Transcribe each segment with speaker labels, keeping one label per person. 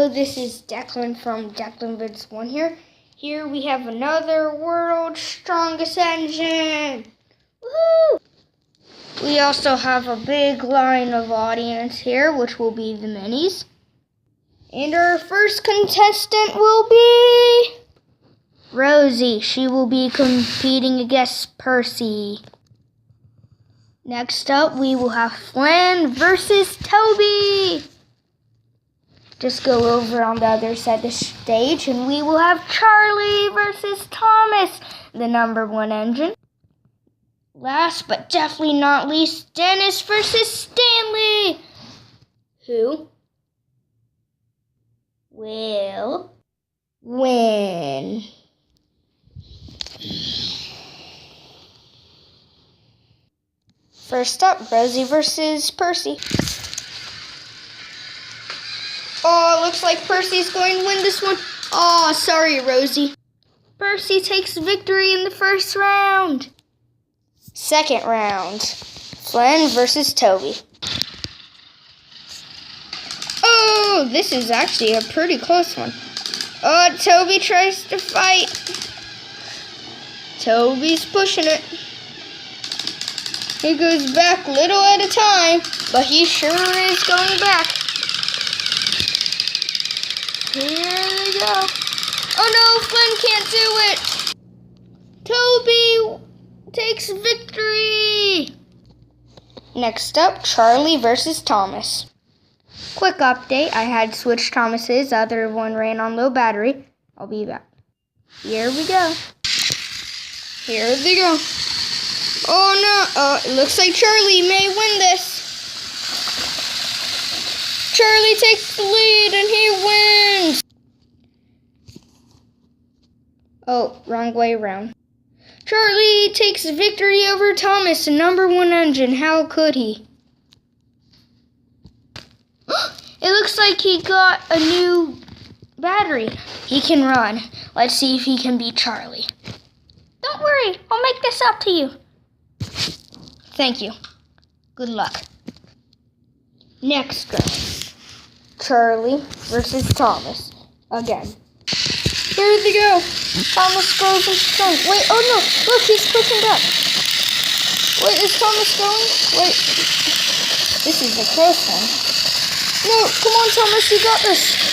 Speaker 1: Hello, this is Declan from Declan Vids 1 here. Here we have another world's strongest engine. Woohoo! We also have a big line of audience here, which will be the minis. And our first contestant will be Rosie. She will be competing against Percy. Next up, we will have Flynn versus Toby. Just go over on the other side of the stage, and we will have Charlie versus Thomas, the #1 engine. Last but definitely not least, Dennis versus Stanley, who will win. First up, Rosie versus Percy. Oh, it looks like Percy's going to win this one. Oh, sorry, Rosie. Percy takes victory in the first round. Second round, Flynn versus Toby. Oh, this is actually a pretty close one. Oh, Toby tries to fight. Toby's pushing it. He goes back little at a time, but he sure is going back. Here we go. Oh no, Flynn can't do it. Toby takes victory. Next up, Charlie versus Thomas. Quick update, I had switched Thomas's. The other one ran on low battery. I'll be back. Here we go. Here they go. Oh no, it looks like Charlie may win this. Charlie takes the lead and he wins. Oh, wrong way around. Charlie takes victory over Thomas, the #1 engine. How could he? It looks like he got a new battery. He can run. Let's see if he can beat Charlie. Don't worry, I'll make this up to you. Thank you. Good luck. Next round. Charlie versus Thomas. Again. Here they go. Thomas goes in strength. Wait, oh no. Look, he's pushing back. Wait, is Thomas going? Wait. This is a close one. No, come on, Thomas, you got this.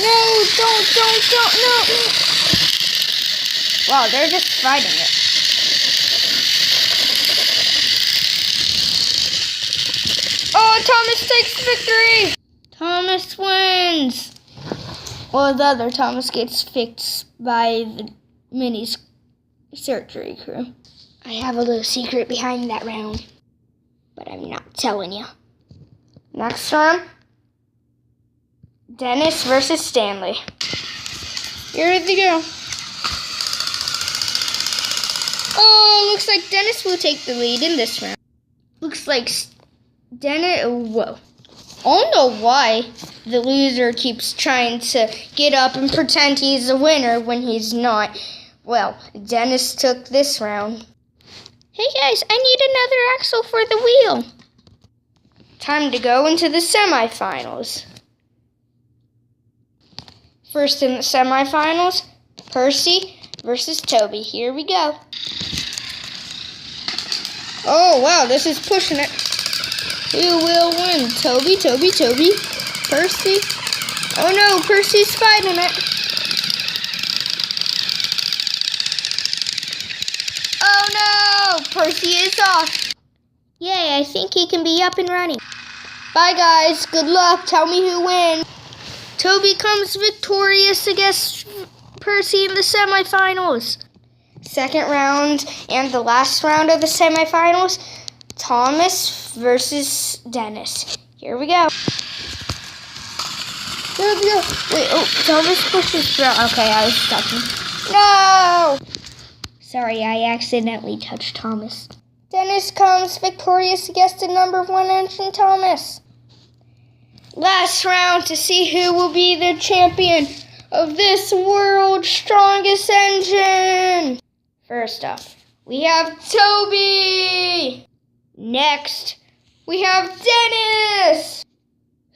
Speaker 1: No, don't, no. Wow, they're just fighting it. Oh, Thomas takes victory! Thomas wins! Well, the other Thomas gets fixed by the mini's surgery crew. I have a little secret behind that round, but I'm not telling you. Next round. Dennis versus Stanley. Here they go. Oh, looks like Dennis will take the lead in this round. Looks like Dennis, whoa. I don't know why the loser keeps trying to get up and pretend he's a winner when he's not. Well, Dennis took this round. Hey guys, I need another axle for the wheel. Time to go into the semifinals. First in the semifinals, Percy versus Toby. Here we go. Oh, wow, this is pushing it. Who will win? Toby? Percy? Oh no, Percy's fighting it. Oh no, Percy is off. Yay, I think he can be up and running. Bye guys, good luck. Tell me who wins. Toby comes victorious against Percy in the semifinals. Second round and the last round of the semifinals, Thomas versus Dennis. Here we go. Here we go. Wait, oh, Thomas pushes through. Okay, I was stuck. No! Sorry, I accidentally touched Thomas. Dennis comes victorious against the #1 engine, Thomas. Last round to see who will be the champion of this world's strongest engine. First up, we have Toby. Next, we have Dennis.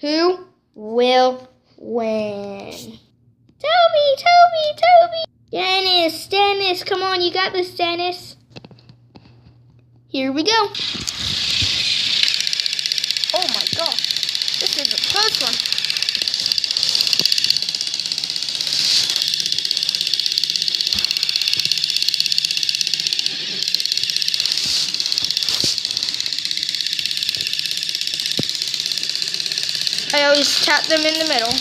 Speaker 1: Who will win? Toby. Dennis, come on, you got this, Dennis. Here we go. Oh my gosh, this is a close one. I always tap them in the middle.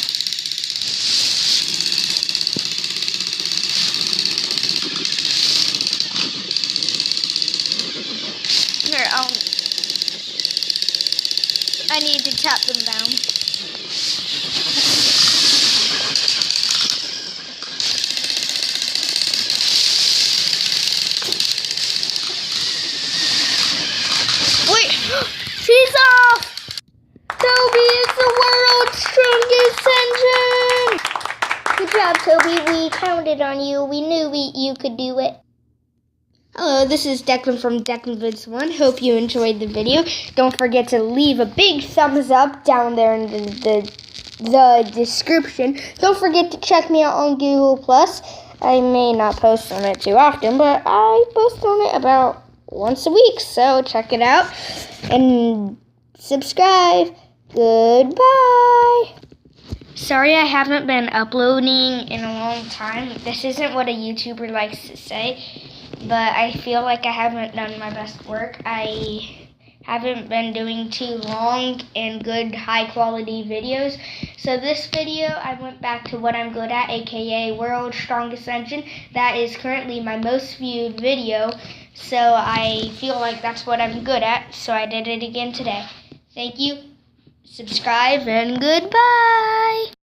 Speaker 1: Here, I need to tap them down. Wait, she's off! Toby is the world's strongest engine! Good job, Toby. We counted on you. We knew you could do it. Hello, this is Declan from Declan Vids 1. Hope you enjoyed the video. Don't forget to leave a big thumbs up down there in the description. Don't forget to check me out on Google+. I may not post on it too often, but I post on it about once a week. So check it out and subscribe. Goodbye. Sorry I haven't been uploading in a long time. This isn't what a YouTuber likes to say, but I feel like I haven't done my best work. I haven't been doing too long and good high quality videos. So this video, I went back to what I'm good at, aka World's Strongest Engine. That is currently my most viewed video. So I feel like that's what I'm good at. So I did it again today. Thank you. Subscribe and goodbye.